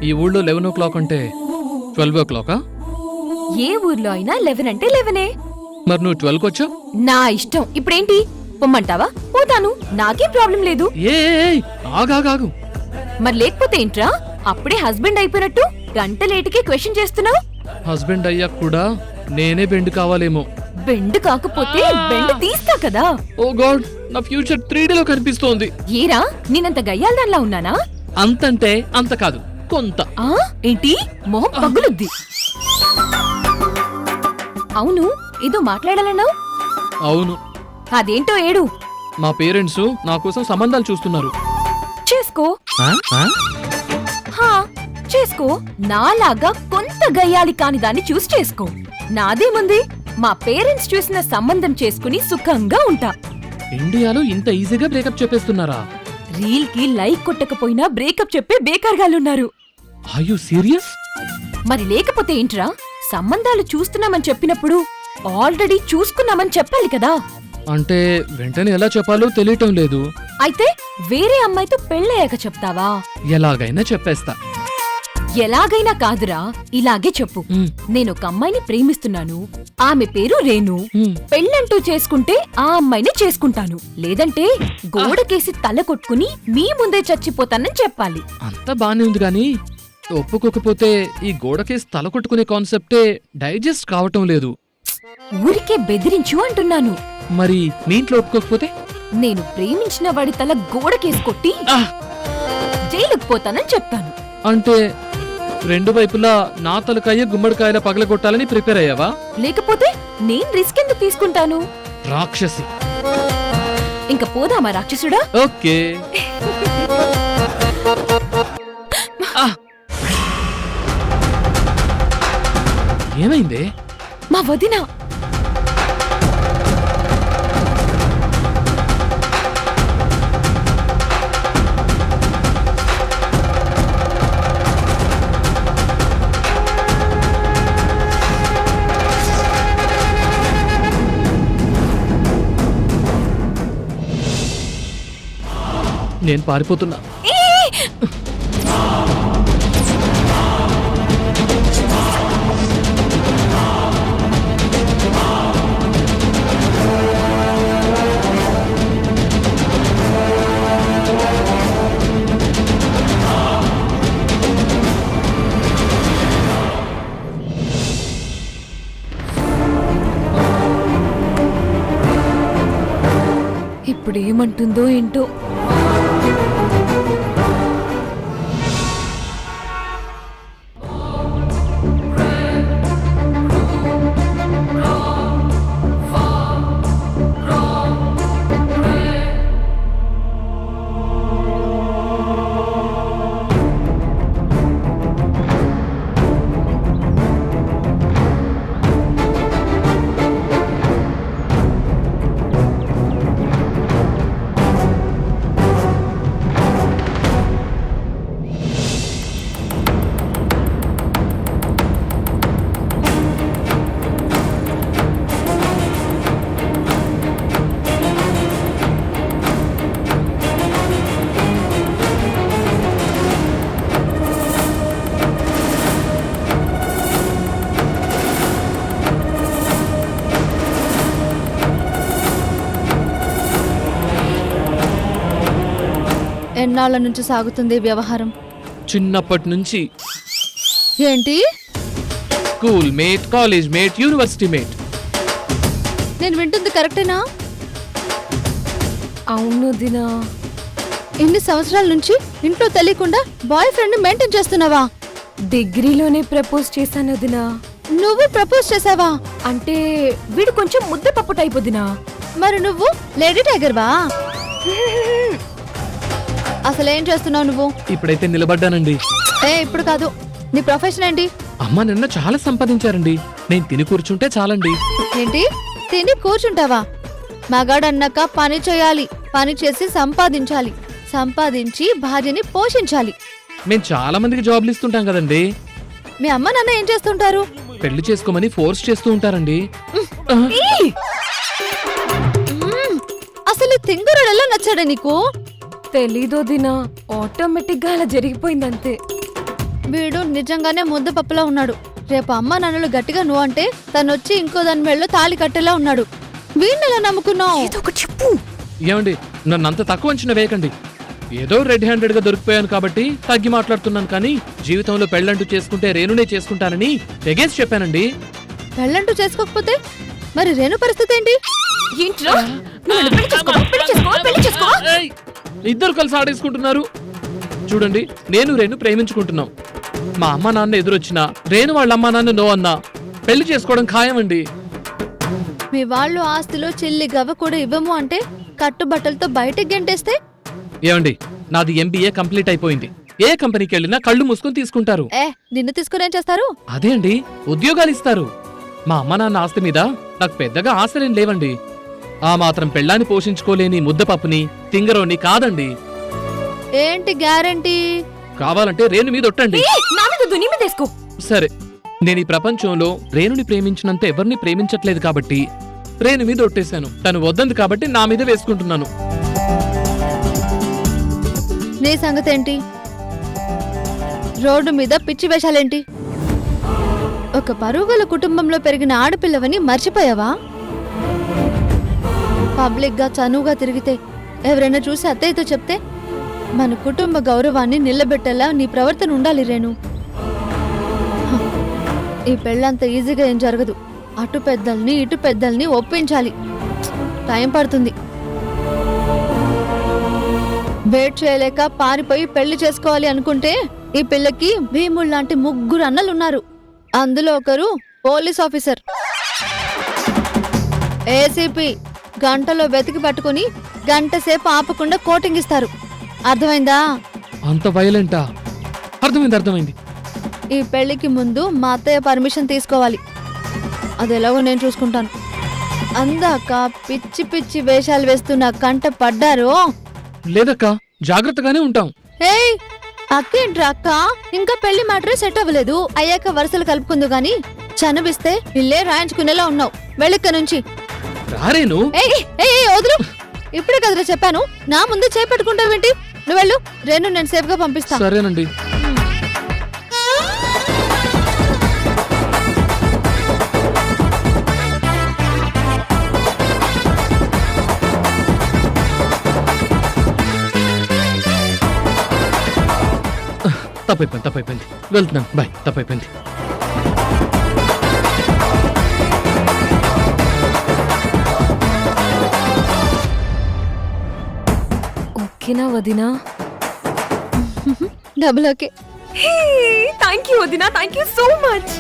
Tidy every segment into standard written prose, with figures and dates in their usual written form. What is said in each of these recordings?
ఈ ఊళ్ళో 11 అంటే 12 ఏ ఊర్లో అయినా 11 అంటే 11. మరి నువ్వు 12 వచ్చావు? నా ఇష్టం. ఇప్పుడేంటి, పొమ్మంటావా? పోతాను, నాకేం ప్రాబ్లం లేదు. ఆగాగాగు. మరి లేకపోతే ఏంట్రా, అప్పుడే హస్బెండ్ అయిపోయినట్టు గంట లేటుకే క్వశ్చన్ చేస్తున్నావు? హస్బెండ్ అయ్యాక కూడా నేనే బెండ్ కావాలేమో. బెండ్ కాకపోతే బెండ్ తీస్తా కదా. ఓ గాడ్, నా ఫ్యూచర్ 3Dలో కనిపిస్తోంది. ఏరా, నేనంత గయ్యాల్దాన్లా ఉన్నానా? అంతంటే అంత కాదు, కొంత. ఏంటి, మొహం పగులుద్ది. అవును, ఏదో మాట్లాడాలన్నావు. అవును, అదేంటో ఏడు. మా పేరెంట్స్ నా కోసం సంబంధాలు చూస్తున్నారు. చేసుకో. ఆ? ఆ? హా, చేసుకో. నాలాగా కొంత గయ్యాలి కాని దాన్ని చూసి చేసుకో. నాదేముంది, మా పేరెంట్స్ చూసిన సంబంధం చేసుకుని సుఖంగా ఉంటా. ఇండియాలో ఇంత ఈజీగా బ్రేకప్ చెప్పేస్తున్నారా? రీల్ కి లైక్ కొట్టకపోయినా బ్రేకప్ చెప్పే బేకార్గాలున్నారు. Are you serious? మరి లేకపోతే ఏంట్రా, సంబంధాలు చూస్తున్నామని చెప్పినప్పుడు ఆల్రెడీ చూసుకున్నామని చెప్పాలి కదా. అంటే వెంటనే ఎలా చెప్పాలో తెలియటం లేదు. అయితే వేరే అమ్మాయితో పెళ్ళయ్యాక చెప్తావా? ఎలాగైనా చెప్పేస్తా. ఎలాగైనా కాదురా, ఇలాగే చెప్పు. నేనొక అమ్మాయిని ప్రేమిస్తున్నాను, ఆమె పేరు రేణు. పెళ్ళంటూ చేసుకుంటే ఆ అమ్మాయిని చేసుకుంటాను, లేదంటే గోడకేసి తల కొట్టుకుని మీ ముందే చచ్చిపోతానని చెప్పాలి. అంతా బానే ఉంది గాని ఒప్పుకోకపోతే ఈ గోడకేసి తల కొట్టుకునే కాన్సెప్టే డైజెస్ట్ కావటం లేదు. ఊరికే బెదిరించు అంటున్నాను. మరి మీ ఇంట్లో ఒప్పుకోకపోతే? నేను ప్రేమించిన వాడి తల గోడకేసి కొట్టి జైలుకు పోతానని చెప్తాను. అంటే రెండు వైపులా నా తలకాయ గుమ్మడికాయల పగలగొట్టాలని ప్రిపేర్ అయ్యావా? లేకపోతే నేను రిస్క్ ఎందుకు తీసుకుంటాను? రాక్షసి. ఇంక పోదామా రాక్షసుడా? ఓకే. ఏమైంది? మా వదిన. నేను పారిపోతున్నా. ఇప్పుడేమంటుందో ఏంటో. ఎన్నాళ్ళ నుంచి సాగుతుంది వ్యవహారం? చిన్నప్పటి నుంచి. ఏంటి? School mate, college mate, university mate. నేను వింటుంది కరెక్టేనా? అవును దినా. ఎన్ని సంవత్సరాల నుంచి ఇంట్లో తెలియకుండా బాయ్ ఫ్రెండ్ మెయింటైన్ చేస్తున్నావా? డిగ్రీలోనే ప్రపోజ్ చేశాను దినా. నువ్వు ప్రపోజ్ చేసావా? అంటే వీడు కొంచెం ముద్దపప్పు టైపు దినా. మరి నువ్వు లేడీ టైగర్ వా? అసలేం చేస్తున్నావు నువ్వు? ఇప్పుడైతే నిలబడ్డానండి. ఇప్పుడు కాదు, నీ ప్రొఫెషన్ ఏంటి? అమ్మ నిన్న చాలా సంపాదించారండి, నేను తిని కూర్చుంటే చాలండి. ఏంటి, తిని కూర్చుంటావా? మగాడన్నాక పని చేయాలి, పని చేసి సంపాదించాలి, సంపాదించి భార్యని పోషించాలి. మేము చాలా మందికి జాబ్లు ఇస్తుంటాం కదండి. మీ అమ్మ నాన్న ఏం చేస్తుంటారు? పెళ్లి చేసుకోమని ఫోర్స్ చేస్తూ ఉంటారండి. అసలు తింగురుడు ఎలా నచ్చాడా నీకు? తెలీదో దినా, ఆటోమేటిక్ గా అలా జరిగిపోయిందంతే. వీడు నిజంగానే ముద్దపప్పులా ఉన్నాడు. రేపు అమ్మ నాన్నలు గట్టిగా నువ్వు అంటే తనొచ్చి ఇంకో దాని మెళ్ళలో తాళి కట్టేలా ఉన్నాడు. వీణ్ణెలా నమ్ముకున్నావు? ఏదో ఒక చెప్పు. ఏమండి, నన్ను అంత తక్కువ అంచనా వేయకండి. ఏదో రెడ్ హ్యాండెడ్ గా దొరికిపోయాను కాబట్టి తగ్గి మాట్లాడుతున్నాను, కానీ జీవితంలో పెళ్ళంటూ చేసుకుంటే రేణునే చేసుకుంటానని తెగేసి చెప్పానండి. పెళ్ళంటూ చేసుకోకపోతే మరి రేణు పరిస్థితి ఏంటి? ఏంట్రా? నువ్వు నన్ను పెళ్లి చేసుకోవా? పెళ్లి చేసుకోవా? పెళ్లి చేసుకోవా? ఏయ్, ఇద్దరు కలిసి ఆడేసుకుంటున్నారు. చూడండి, నేను రేణు ప్రేమించుకుంటున్నాం. మా అమ్మ నాన్న ఎదురొచ్చినా, రేణు వాళ్ళ అమ్మ నాన్న నో అన్నా పెళ్లి చేసుకోవడం ఖాయమండి. మీ వాళ్ళు ఆస్తిలో చిల్లి గవ్వ కూడా ఇవ్వము అంటే కట్టుబట్టలతో బయటకు గెంటేస్తే? ఏమండి, నాది MBA కంప్లీట్ అయిపోయింది. ఏ కంపెనీకి వెళ్ళినా కళ్ళు మూసుకొని తీసుకుంటారు. నిన్ను తీసుకుని ఏం చేస్తారు? అదే అండి, ఉద్యోగాలు ఇస్తారు. మా అమ్మ నాన్న ఆస్తి మీద నాకు పెద్దగా ఆశలేం లేవండి. ఆ మాత్రం పెళ్ళాన్ని పోషించుకోలేని ముద్దపప్పుని తింగరోని కాదండి. ఏంటి గ్యారంటీ? కావాలంటే రేణు మీద ఒట్టండి. నా మీద దుని మీద వేసుకో. సరే, నేను ఈ ప్రపంచంలో రేణుని ప్రేమించినంత ఎవరిని ప్రేమించట్లేదు కాబట్టి రేణు మీద ఒట్టేశాను. తను వద్దంది కాబట్టి నా మీద వేసుకుంటున్నాను. నీ సంగతి ఏంటి? రోడ్డు మీద పిచ్చి వేషాలేంటి? ఒక పరుగుల కుటుంబంలో పెరిగిన ఆడపిల్లవని మర్చిపోయావా? పబ్లిక్ గా చనువుగా తిరిగితే ఎవరైనా చూసి అత్తయ్యతో చెప్తే మన కుటుంబ గౌరవాన్ని నిలబెట్టేలా నీ ప్రవర్తన ఉండాలి రేణు. ఈ పెళ్ళంత ఈజీగా ఏం జరగదు. అటు పెద్దల్ని ఇటు పెద్దల్ని ఒప్పించాలి. టైం పడుతుంది. వెయిట్ చేయలేక పారిపోయి పెళ్లి చేసుకోవాలి అనుకుంటే ఈ పిల్లకి భీముడు లాంటి 3 అన్నలున్నారు. అందులో ఒకరు పోలీస్ ఆఫీసర్, ఏసీపీ. గంటలో వెతికి పట్టుకుని గంట సేపు ఆపకుండా కోటింగ్ ఇస్తారు. అర్థమైందా? అంత వైలెంటా? అర్థమైంది. ఈ పెళ్లికి ముందు మా అత్తయ్య పర్మిషన్ తీసుకోవాలి. అది ఎలాగో నేను చూసుకుంటాను. అందాక పిచ్చి పిచ్చి వేషాలు వేస్తున్న కంట పడ్డారు. లేదక్క, జాగ్రత్తగానే ఉంటాం. ఏయ్, అక్కేంట్రా అక్క? ఇంకా పెళ్లి మ్యాటరే సెట్ అవ్వలేదు. అయ్యాక వరుసలు కలుపుకుందు గాని చనువిస్తే ఇల్లే రాయించుకునేలా ఉన్నావు. వెళ్ళిక్క నుంచి. రారేను. వదులు. ఇప్పుడే కదరా చెప్పాను. నా ముందు చేపెట్టుకుంటావేంటి? నువ్వు వెళ్ళు. రేణు నేను సేఫ్ గా పంపిస్తా. సరేనండి. తప్పైపోయింది. వెళ్తున్నాను. బాయ్. తప్పైపోయింది. ఓకేనా వదినా? Double okay. థ్యాంక్ యూ వదినా, థ్యాంక్ యూ సో మచ్.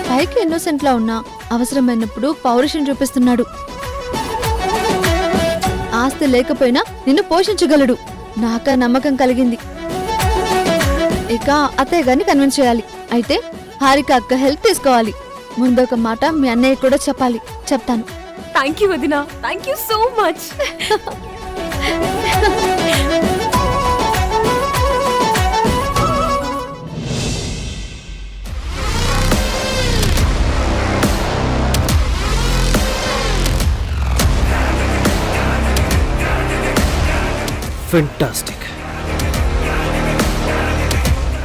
పైకి ఇన్నోసెంట్ లా ఉన్నా అవసరమైనప్పుడు పౌరుషం చూపిస్తున్నాడు. ఆస్తి లేకపోయినా నిన్ను పోషించగలడు. నాకా నమ్మకం కలిగింది. ఇక అత్తయ్య గారిని కన్విన్స్ చేయాలి. అయితే హారిక అక్క హెల్ప్ తీసుకోవాలి. ముందొక మాట మీ అన్నయ్య కూడా చెప్పాలి. చెప్తాను. థ్యాంక్ యూ వదినా, thank you so much. Fantastic.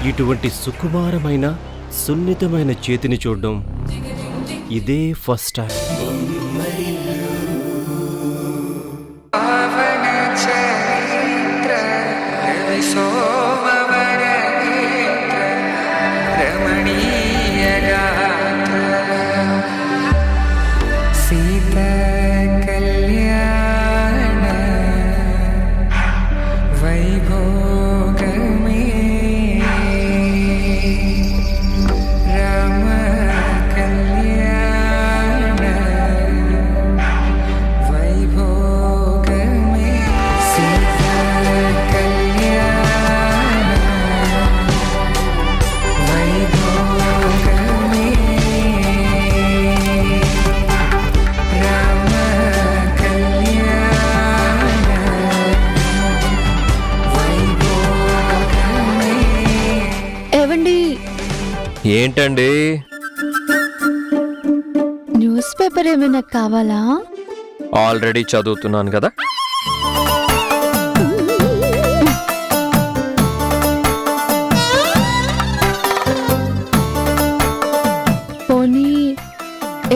ఇటువంటి సుకుమారమైన సున్నితమైన చేతిని చూడడం ఇదే ఫస్ట్ టైం. ఏంటండి? న్యూస్ పేపర్ ఏమైనా కావాలా? ఆల్రెడీ చదువుతున్నాను కదా.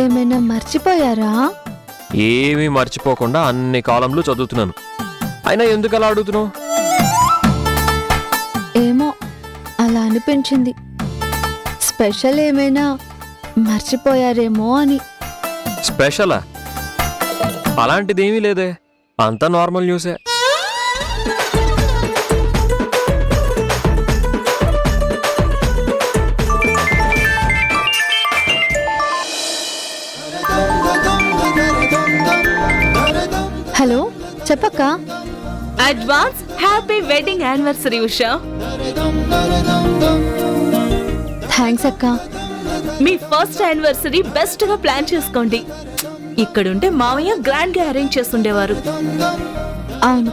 ఏమైనా మర్చిపోయారా? ఏమీ మర్చిపోకుండా అన్ని కాలంలో చదువుతున్నాను. అయినా ఎందుకు అలా అడుగుతున్నావు? ఏమో అలా అనిపించింది. స్పెషల్ ఏమైనా మర్చిపోయారేమో అని. స్పెషలా? అలాంటిదేమీ లేదే, అంతా నార్మల్ న్యూసే. హలో చెప్పక్క. Advance happy wedding anniversary Usha. Thanks అక్క. మీ ఫస్ట్ యానివర్సరీ బెస్ట్ గా ప్లాన్ చేసుకోండి. ఇక్కడుంటే మావయ్య గ్రాండ్ గా అరేంజ్ చేస్తుండేవారు. అవును,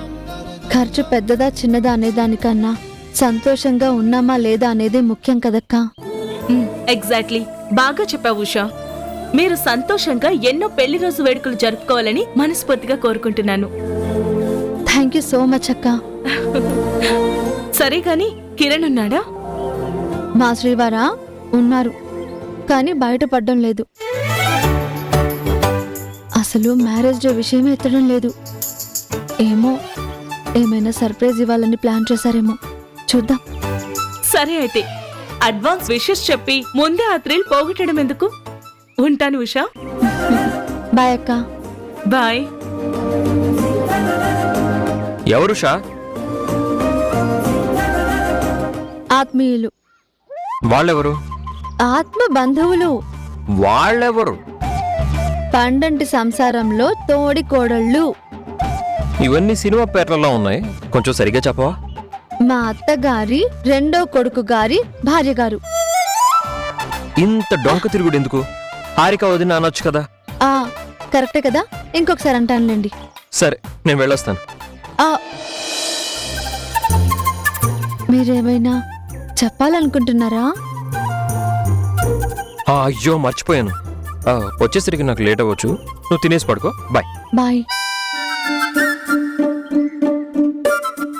ఖర్చు పెద్దదా చిన్నదా అనేదానికన్నా సంతోషంగా ఉన్నామా లేదా అనేదే ముఖ్యం కదక్కా. ఎగ్జాక్ట్లీ, బాగా చెప్పావు ఉషా. మీరు సంతోషంగా ఎన్నో పెళ్లి రోజు వేడుకలు జరుపుకోవాలని మనస్ఫూర్తిగా కోరుకుంటున్నాను. థ్యాంక్ యూ సో మచ్ అక్క. సరే గాని కిరణ్ ఉన్నాడా? మా శ్రీవారా ఉన్నారు, కానీ బయటపడడం లేదు. అసలు మ్యారేజ్ డే విషయమే ఎత్తడం లేదు. ఏమో ఏమైనా సర్ప్రైజ్ ఇవ్వాలని ప్లాన్ చేశారేమో, చూద్దాం. సరే అయితే అడ్వాన్స్ విషెస్ చెప్పి ముందే ఆ థ్రిల్ పోగొట్టడం ఎందుకు? ఉంటాను ఉషా. బాయ్ అక్క. బాయ్. ఎవరు షా? ఆత్మీయులు. వాళ్ళెవరు? ఆత్మ బంధువులు. వాళ్ళెవరు? పండంటి సంసారంలో తోడి కోడళ్ళు. ఇవన్నీ సినిమా పేర్లలో ఉన్నాయి, కొంచెం సరిగ్గా చెప్పవా? మా అత్తగారి రెండో కొడుకు గారి భార్య గారు. ఇంత డొంక తిరుగుడు ఎందుకు? హారిక వదిన అనొచ్చు కదా. ఆ కరెక్టే కదా, ఇంకొకసారి అంటానులేండి. సరే, నేను వెళ్ళొస్తాను. ఆ మీరేమైనా చెప్పాలనుకుంటున్నారా? అయ్యో మర్చిపోయాను. వచ్చేసరికి నాకు లేట్ అవ్వచ్చు, నువ్వు తినేసి పడుకో. బాయ్. బాయ్.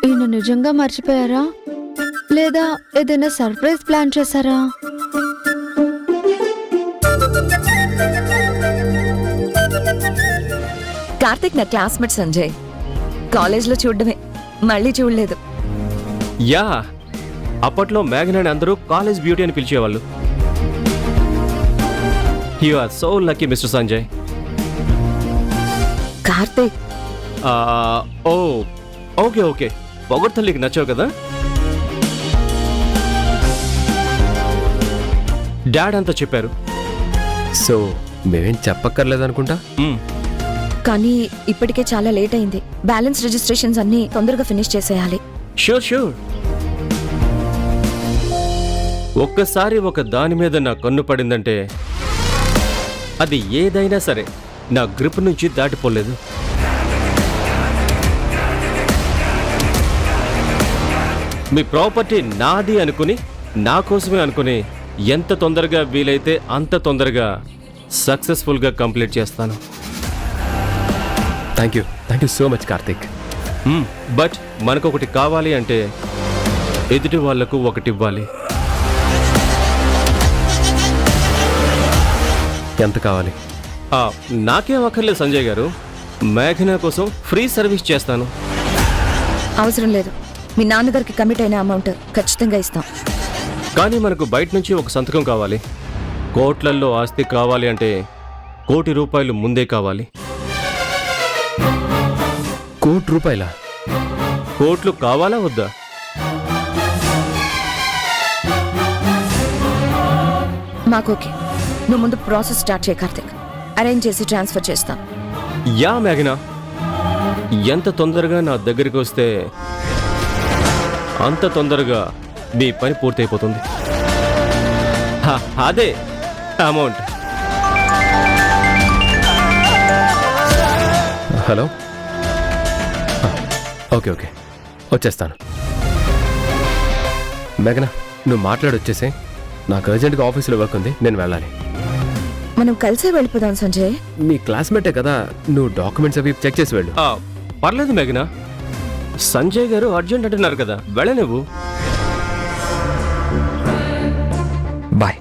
ఈయన నిజంగా మర్చిపోయారా లేదా ఏదైనా సర్ప్రైజ్ ప్లాన్ చేశారా? కార్తిక్ నా క్లాస్మేట్ సంజయ్. కాలేజ్లో చూడడమే, మళ్ళీ చూడలేదు. యా, అప్పట్లో మేఘనాని అందరూ కాలేజ్ బ్యూటీ అని పిలిచేవాళ్ళు. You are so lucky mister Sanjay. Karthik oh okay okay, పొగడ్తల్లికి నచ్చావు కదా. డాడ్ అంతా చెప్పారు. సో మేమేం చెప్పక్కర్లేదనుకుంటా. కానీ ఇప్పటికే చాలా లేట్ అయింది. బ్యాలెన్స్ రిజిస్ట్రేషన్స్ అన్ని తొందరగా ఫినిష్ చేసేయాలి. Sure sure. ఒక్కసారి ఒక దాని మీద నా కన్ను పడిందంటే అది ఏదైనా సరే నా గ్రిప్ నుంచి దాటిపోలేదు. మీ ప్రాపర్టీ నాది అనుకుని, నా కోసమే అనుకుని ఎంత తొందరగా వీలైతే అంత తొందరగా సక్సెస్ఫుల్గా కంప్లీట్ చేస్తాను. Thank you so much Karthik. But మనకొకటి కావాలి అంటే ఎదుటి వాళ్లకు ఒకటి ఇవ్వాలి. ఎంత కావాలి? నాకేం అక్కర్లేదు సంజయ్ గారు, మేఘనా కోసం ఫ్రీ సర్వీస్ చేస్తాను. అవసరం లేదు, మీ నాన్నగారికి కమిట్ అయిన అమౌంట్ ఖచ్చితంగా ఇస్తాం. కానీ మనకు బయట నుంచి ఒక సంతకం కావాలి. కోట్లల్లో ఆస్తి కావాలి అంటే ₹1 కోటి ముందే కావాలి. ₹1 కోటి? కోట్లు కావాలా వద్దా? మాకోకే, నువ్వు ముందు ప్రాసెస్ స్టార్ట్ చేయ కార్తిక్. అరేంజ్ చేసి ట్రాన్స్ఫర్ చేస్తాం. యా మేఘనా, ఎంత తొందరగా నా దగ్గరికి వస్తే అంత తొందరగా మీ పని పూర్తయిపోతుంది. అదే అమౌంట్. హలో, ఓకే ఓకే, వచ్చేస్తాను. మేఘనా, నువ్వు మాట్లాడొచ్చేసే. నాకు అర్జెంట్గా ఆఫీసులో వర్క్ ఉంది, నేను వెళ్ళాలి. మనం కలిసే వెళ్ళిపోదాం సంజయ్. మీ క్లాస్మేటే కదా, నువ్వు డాక్యుమెంట్స్ అవి చెక్ చేసి వెళ్ళు. పర్లేదు మేఘనా, సంజయ్ గారు అర్జెంట్ అంటున్నారు కదా, వెళ్ళనివ్వు. బాయ్.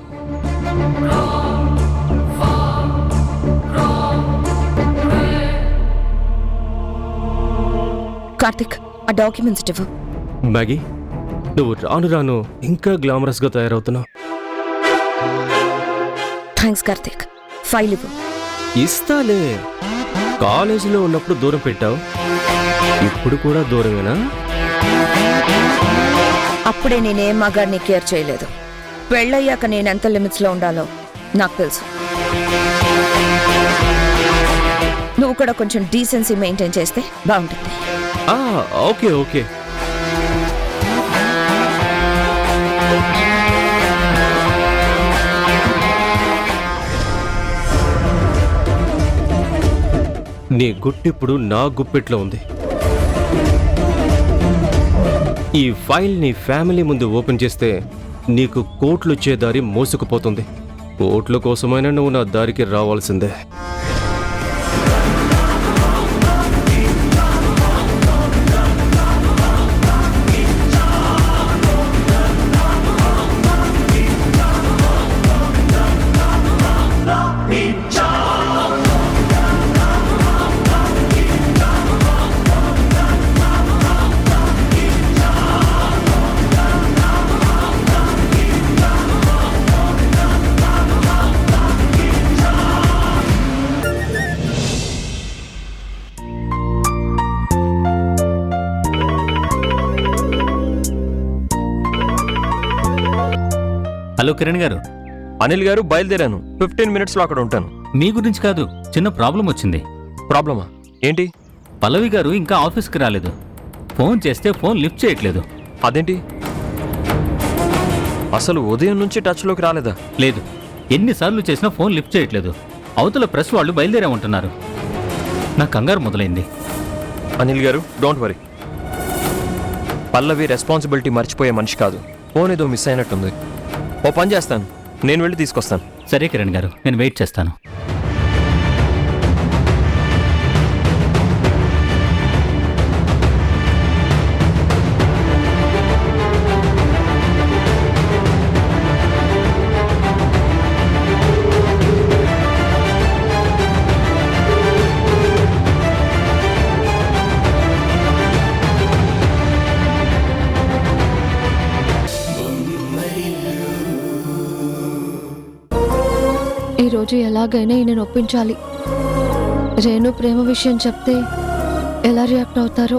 కార్తిక్, ఆ డాక్యుమెంట్స్ ఇవ్వు. మ్యాగీ, నువ్వు రాను రాను ఇంకా గ్లామరస్గా తయారవుతున్నావు. థ్యాంక్స్ కార్తిక్. ఫైల్ ఇవ్వు. ఇస్తాలే. కాలేజీలో ఉన్నప్పుడు దూరం పెట్టావు, ఇప్పుడు కూడా దూరమేనా? అప్పుడే నేనే మగాడిని కేర్ చేయలేదు. పెళ్ళయ్యాక నేను ఎంత లిమిట్స్లో ఉండాలో నాకు తెలుసు. నువ్వు కూడా కొంచెం డీసెన్సీ మెయింటైన్ చేస్తే బాగుంటుంది. Okay okay. నీ గుట్టిప్పుడు నా గుప్పెట్లో ఉంది. ఈ ఫైల్ నీ ఫ్యామిలీ ముందు ఓపెన్ చేస్తే నీకు కోట్లు వచ్చే దారి మోసుకుపోతుంది. కోట్ల కోసమైనా నువ్వు నా దారికి రావాల్సిందే. హలో కిరణ్ గారు. అనిల్ గారు, బయలుదేరాను. 15 minutesలో అక్కడ ఉంటాను. మీ గురించి కాదు, చిన్న ప్రాబ్లం వచ్చింది. ప్రాబ్లమా? ఏంటి? పల్లవి గారు ఇంకా ఆఫీస్కి రాలేదు. ఫోన్ చేస్తే ఫోన్ లిఫ్ట్ చేయట్లేదు. అదేంటి? అసలు ఉదయం నుంచి టచ్లోకి రాలేదా? లేదు, ఎన్నిసార్లు చేసినా ఫోన్ లిఫ్ట్ చేయట్లేదు. అవతల ప్రెస్ వాళ్ళు బయలుదేరామంటున్నారు. నా కంగారు మొదలైంది. అనిల్ గారు, డోంట్ వరీ. పల్లవి రెస్పాన్సిబిలిటీ మర్చిపోయే మనిషి కాదు. ఫోన్ ఏదో మిస్ అయినట్టుంది. ఓ పని చేస్తాను, నేను వెళ్ళి తీసుకొస్తాను. సరే కిరణ్ గారు, నేను వెయిట్ చేస్తాను. ఈరోజు ఎలాగైనా ఈయన ఒప్పించాలి. రేణు ప్రేమ విషయం చెప్తే ఎలా రియాక్ట్ అవుతారో.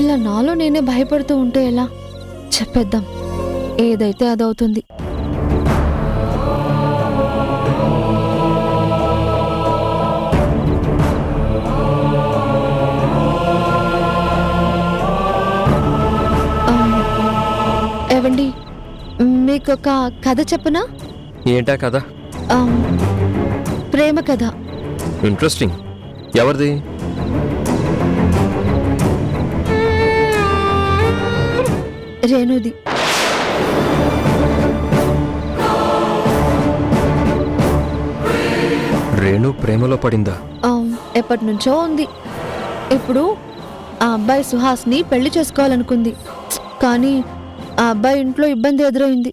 ఇలా నాలో నేనే భయపడుతూ ఉంటే ఎలా? చెప్పేద్దాం, ఏదైతే అదవుతుంది. ఏవండి, మీకొక కథ చెప్పనా? ఏంటా కథ? ప్రేమ కథ. ఇంట్రెస్టింగ్. ఎవరిది? రేణుది. రేణు ప్రేమలో పడిందా? ఎప్పటి నుంచో ఉంది. ఇప్పుడు ఆ అబ్బాయి సుహాస్ని పెళ్లి చేసుకోవాలనుకుంది. కానీ ఆ అబ్బాయి ఇంట్లో ఇబ్బంది ఎదురైంది.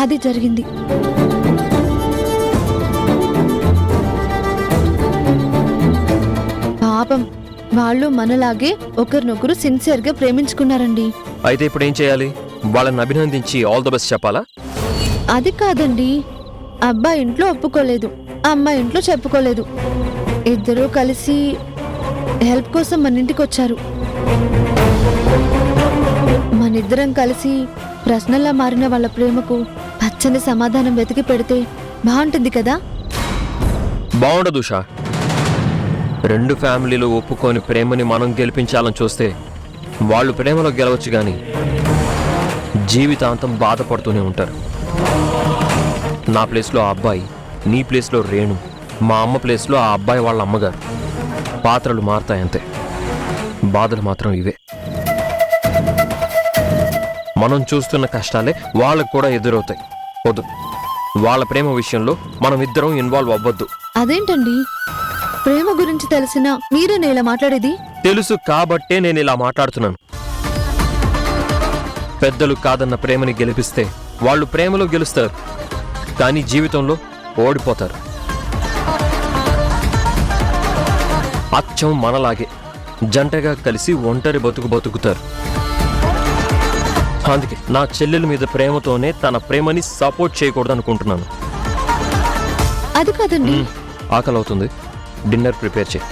అది జరిగింది. పాపం, వాళ్ళు మనలాగే ఒకరినొకరు సిన్సియర్గా ప్రేమించుకున్నారండి. అయితే ఇప్పుడు ఏం చేయాలి? వాళ్ళని అభినందించి ఆల్ ద బెస్ట్ చెప్పాలా? అది కాదండి, అబ్బాయి ఇంట్లో ఒప్పుకోలేదు, అమ్మాయి ఇంట్లో చెప్పుకోలేదు. ఇద్దరూ కలిసి హెల్ప్ కోసం మన ఇంటికి వచ్చారు. మనిద్దరం కలిసి ప్రశ్నలా మారిన వాళ్ళ ప్రేమకు పచ్చని సమాధానం వెతికి పెడితే బాగుంటుంది కదా? బాగుండదు ఉషా. రెండు ఫ్యామిలీలు ఒప్పుకొని ప్రేమని మనం గెలిపించాలని చూస్తే వాళ్ళు ప్రేమలో గెలవచ్చు కానీ జీవితాంతం బాధపడుతూనే ఉంటారు. నా ప్లేస్లో ఆ అబ్బాయి, నీ ప్లేస్లో రేణు, మా అమ్మ ప్లేస్లో ఆ అబ్బాయి వాళ్ళ అమ్మగారు. పాత్రలు మారుతాయంతే, బాధలు మాత్రం ఇవే. మనం చూస్తున్న కష్టాలే వాళ్ళకు కూడా ఎదురవుతాయి. వద్దు, వాళ్ళ ప్రేమ విషయంలో మనం ఇద్దరం ఇన్వాల్వ్ అవ్వద్దు. అదేంటండి, ప్రేమ గురించి తెలిసినా మీరేనా ఇలా మాట్లాడేది? తెలుసు కాబట్టే నేను ఇలా మాట్లాడుతున్నాను. పెద్దలు కాదన్న ప్రేమని గెలిపిస్తే వాళ్ళు ప్రేమలో గెలుస్తారు, కానీ జీవితంలో ఓడిపోతారు. అచ్చం మనలాగే జంటగా కలిసి ఒంటరి బతుకుతారు. అందుకే నా చెల్లెల మీద ప్రేమతోనే తన ప్రేమని సపోర్ట్ చేయకూడదు అనుకుంటున్నాను. అది కాదండి. ఆకలి అవుతుంది, డిన్నర్ ప్రిపేర్ చేయి.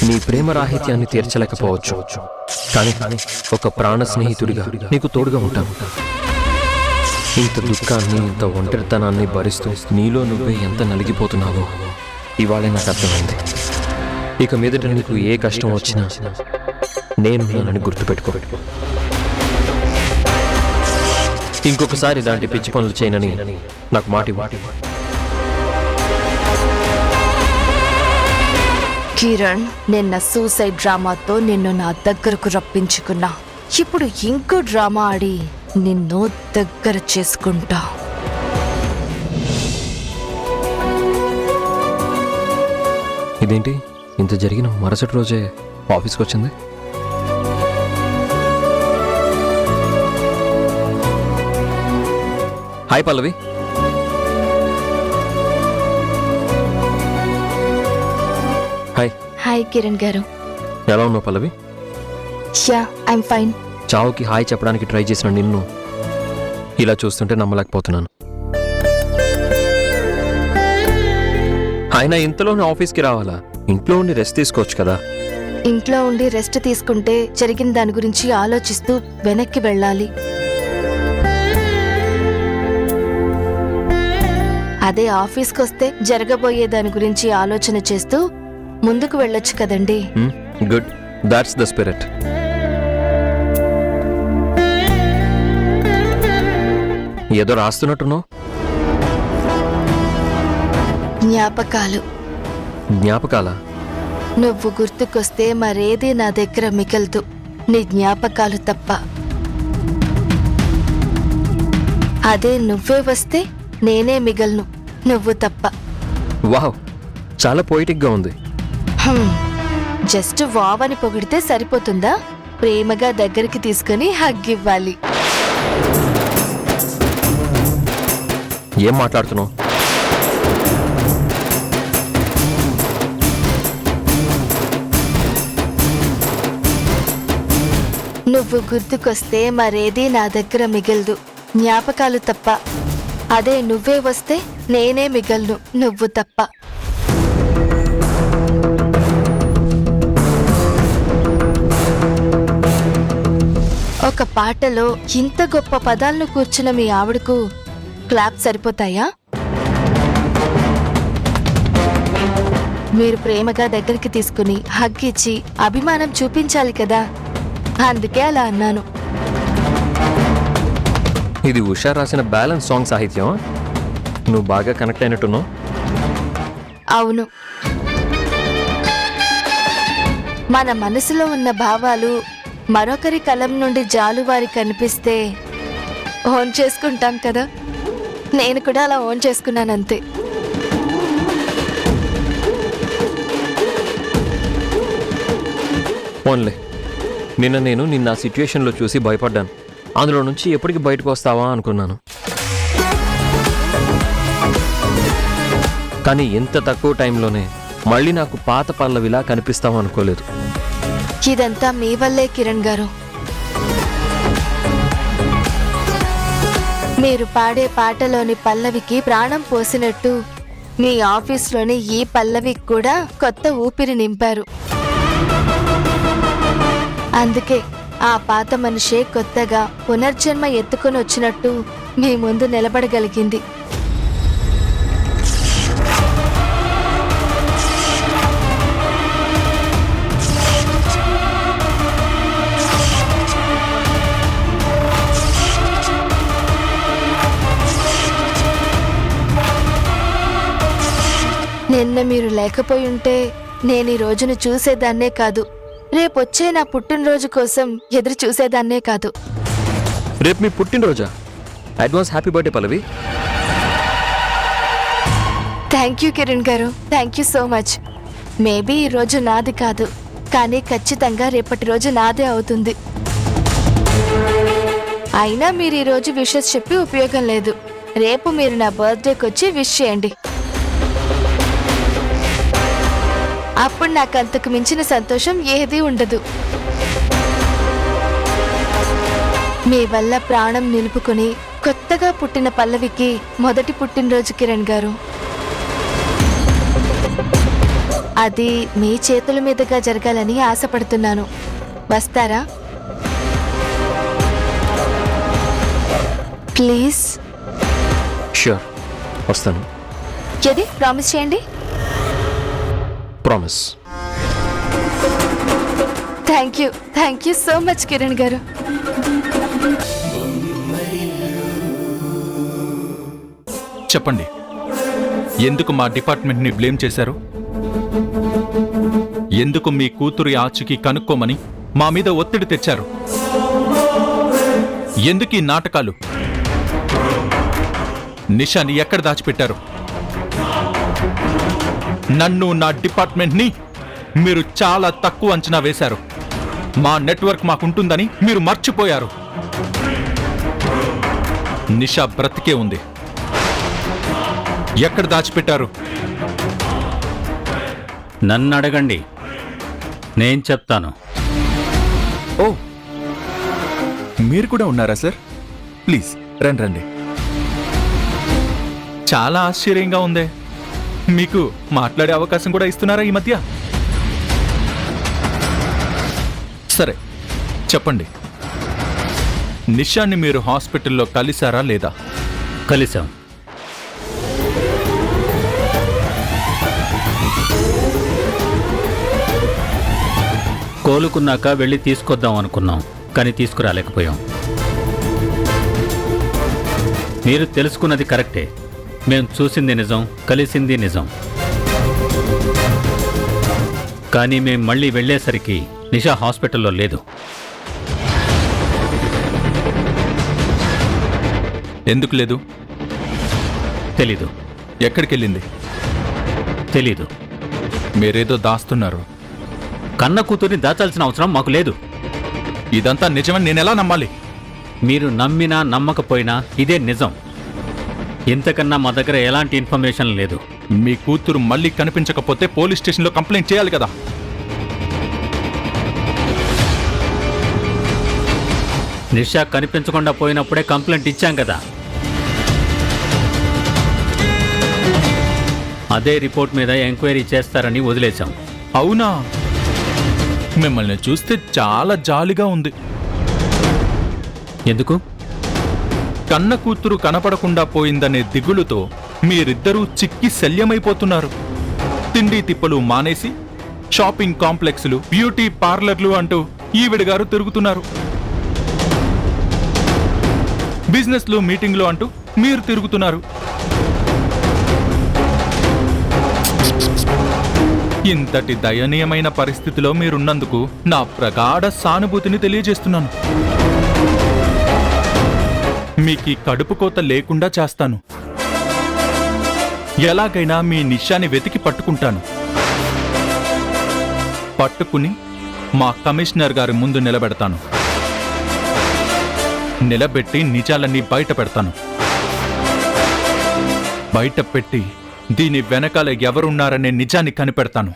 నీ ప్రేమ రాహిత్యాన్ని తీర్చలేకపోవచ్చు, కానీ ఒక ప్రాణ స్నేహితుడిగా నీకు తోడుగా ఉంటాను. ఇంత దుఃఖాన్ని, ఇంత ఒంటరితనాన్ని భరిస్తూ నీలో నువ్వే ఎంత నలిగిపోతున్నావో ఇవాళే నాకు అర్థమైంది. ఇక మీదట నీకు ఏ కష్టం వచ్చినా నేను నన్ను గుర్తుపెట్టుకో. ఇంకొకసారి ఇలాంటి పిచ్చి పనులు చేయనని నాకు మాట ఇవ్వు. కిరణ్, నిన్న సూసైడ్ డ్రామాతో నిన్ను నా దగ్గరకు రప్పించుకున్నా. ఇప్పుడు ఇంకో డ్రామా ఆడి నిన్ను దగ్గర చేసుకుంటా. ఇదేంటి ఇంత జరిగిన మరుసటి రోజే ఆఫీస్కి వచ్చింది? Hi Pallavi. Hi. Hi Kiran గారు. ఎలా ఉన్నావు పల్లవి? యా, ఐమ్ ఫైన్. చావుకి హాయ్ చెప్పడానికి ట్రై చేసిన నిన్ను ఇలా చూస్తుంటే నమ్మలేకపోతున్నాను. అయినా ఇంతలోనే ఆఫీస్కి రావాలా? ఇంట్లో ఉండి రెస్ట్ తీసుకోవచ్చు కదా. ఇంట్లో ఉండి రెస్ట్ తీసుకుంటే జరిగిన దాని గురించి ఆలోచిస్తూ వెనక్కి వెళ్ళాలి. అదే ఆఫీస్కి వస్తే జరగబోయే దాని గురించి ఆలోచన చేస్తూ ముందుకు వెళ్ళొచ్చు కదండి. Good, that's the spirit. ఏదో రాస్తున్నట్టున్నావు. జ్ఞాపకాలు. జ్ఞాపకాలా? నువ్వు గుర్తుకొస్తే మరేది నా దగ్గర మిగలదు, నీ జ్ఞాపకాలు తప్ప. అదే నువ్వే వస్తే నేనే మిగలను, నువ్వు తప్ప. వావ్, చాలా పోయిటిక్గా ఉంది. జస్ట్ వావ్ అని పొగిడితే సరిపోతుందా? ప్రేమగా దగ్గరికి తీసుకుని హగ్ ఇవ్వాలి. ఏం మాట్లాడుతున్నావు? నువ్వు గుర్తుకొస్తే మరేది నా దగ్గర మిగలదు, జ్ఞాపకాలు తప్ప. అదే నువ్వే వస్తే నేనే మిగలను, నువ్వు తప్ప. ఒక పాటలో ఇంత గొప్ప పదాలను కూర్చున్న మీ ఆవిడకు క్లాప్ సరిపోతాయా? మీరు ప్రేమగా దగ్గరికి తీసుకుని హగ్ ఇచ్చి అభిమానం చూపించాలి కదా, అందుకే అలా అన్నాను. ఇది ఉషా రాసిన బ్యాలెన్స్ సాంగ్ సాహిత్యం. నువ్వు బాగా కనెక్ట్ అయినట్టున్నావు. అవును, మన మనసులో ఉన్న భావాలు మరొకరి కలం నుండి జాలువారి కనిపిస్తే ఓన్ చేసుకుంటాం కదా. నేను కూడా అలా ఓన్ చేసుకున్నానంతే. ఓన్లే నిన్న ఆ సిచ్యువేషన్లో చూసి భయపడ్డాను. అందులో నుంచి ఎప్పటికి బయటకు వస్తావా అనుకున్నాను. కానీ ఇంత తక్కువ టైంలోనే మళ్ళీ నాకు పాత పల్లవిలా కనిపిస్తావా అనుకోలేదు. ఇదంతా మీ వల్లే కిరణ్ గారు. మీరు పాడే పాటలోని పల్లవికి ప్రాణం పోసినట్టు మీ ఆఫీస్లోని ఈ పల్లవికి కూడా కొత్త ఊపిరి నింపారు. అందుకే ఆ పాత మనిషే కొత్తగా పునర్జన్మ ఎత్తుకొని వచ్చినట్టు మీ ముందు నిలబడగలిగింది. నిన్న మీరు లేకపోయి ఉంటే నేను ఈ రోజును చూసేదాన్నే కాదు, రేపొచ్చే నా పుట్టినరోజు కోసం ఎదురు చూసేదాన్నే కాదు. రేపు మీ పుట్టినరోజా? Advance happy birthday Pallavi. Thank you Kiran గారు, thank you so much. Maybe ఈ రోజు నాది కాదు, కానీ ఖచ్చితంగా రేపటి రోజు నాదే అవుతుంది. అయినా మీరు ఈ రోజు విషెస్ చెప్పి ఉపయోగం లేదు. రేపు మీరు నా బర్త్డేకి వచ్చి విష్ చేయండి. అప్పుడు నాకు అంతకు మించిన సంతోషం ఏదీ ఉండదు. మీ వల్ల ప్రాణం నిలుపుకుని కొత్తగా పుట్టిన పల్లవికి మొదటి పుట్టినరోజు కిరణ్ గారు. అది మీ చేతుల మీదుగా జరగాలని ఆశపడుతున్నాను. వస్తారా ప్లీజ్? ష్యూర్, వస్తాను. ఏది ప్రామిస్ చేయండి. Promise. Thank you so much Kiran గారు. చెప్పండి, ఎందుకు మా డిపార్ట్మెంట్ని బ్లేమ్ చేశారు? ఎందుకు మీ కూతురి ఆచూకీ కనుక్కోమని మా మీద ఒత్తిడి తెచ్చారు? ఎందుకు ఈ నాటకాలు? నిషాని ఎక్కడ దాచిపెట్టారు? నన్ను, నా డిపార్ట్మెంట్ని మీరు చాలా తక్కువ అంచనా వేశారు. మా నెట్వర్క్ మాకుంటుందని మీరు మర్చిపోయారు. నిషా బ్రతికే ఉంది. ఎక్కడ దాచిపెట్టారు? నన్ను అడగండి, నేను చెప్తాను. ఓ, మీరు కూడా ఉన్నారా సార్? ప్లీజ్ రండి రండి. చాలా ఆశ్చర్యంగా ఉందే. మీకు మాట్లాడే అవకాశం కూడా ఇస్తున్నారా ఈ మధ్య? సరే చెప్పండి, నిషాన్ని మీరు హాస్పిటల్లో కలిశారా లేదా? కలిశాం. కోలుకున్నాక వెళ్ళి తీసుకొద్దాం అనుకున్నాం, కానీ తీసుకురాలేకపోయాం. మీరు తెలుసుకున్నది కరెక్టే. మేం చూసింది నిజం, కలిసింది నిజం. కానీ మేం మళ్ళీ వెళ్ళేసరికి నిషా హాస్పిటల్లో లేదు. ఎందుకు లేదు? తెలీదు. ఎక్కడికెళ్ళింది? తెలీదు. మీరేదో దాస్తున్నారు. కన్న కూతుర్ని దాచాల్సిన అవసరం మాకు లేదు. ఇదంతా నిజమని నేనెలా నమ్మాలి? మీరు నమ్మినా నమ్మకపోయినా ఇదే నిజం. ఇంతకన్నా మా దగ్గర ఎలాంటి ఇన్ఫర్మేషన్ లేదు. మీ కూతురు మళ్ళీ కనిపించకపోతే పోలీస్ స్టేషన్లో కంప్లైంట్ చేయాలి కదా. నిషా కనిపించకుండా పోయినప్పుడే కంప్లైంట్ ఇచ్చాం కదా. అదే రిపోర్ట్ మీద ఎంక్వైరీ చేస్తారని వదిలేశాం. అవునా? మిమ్మల్ని చూస్తే చాలా జాలిగా ఉంది. ఎందుకు? కన్న కూతురు కనపడకుండా పోయిందనే దిగులుతో మీరిద్దరూ చిక్కి శల్యమైపోతున్నారు. తిండి తిప్పలు మానేసి షాపింగ్ కాంప్లెక్స్లు, బ్యూటీ పార్లర్లు అంటూ ఈవిడగారు తిరుగుతున్నారు. బిజినెస్లు, మీటింగ్లు అంటూ మీరు తిరుగుతున్నారు. ఇంతటి దయనీయమైన పరిస్థితిలో మీరున్నందుకు నా ప్రగాఢ సానుభూతిని తెలియజేస్తున్నాను. మీకు కడుపు కోత లేకుండా చేస్తాను. ఎలాగైనా మీ నిషాని వెతికి పట్టుకుంటాను. పట్టుకుని మా కమిషనర్ గారి ముందు నిలబెడతాను. నిలబెట్టి నిజాలన్నీ బయట పెడతాను. బయట పెట్టి దీని వెనకాల ఎవరున్నారనే నిజాన్ని కనిపెడతాను.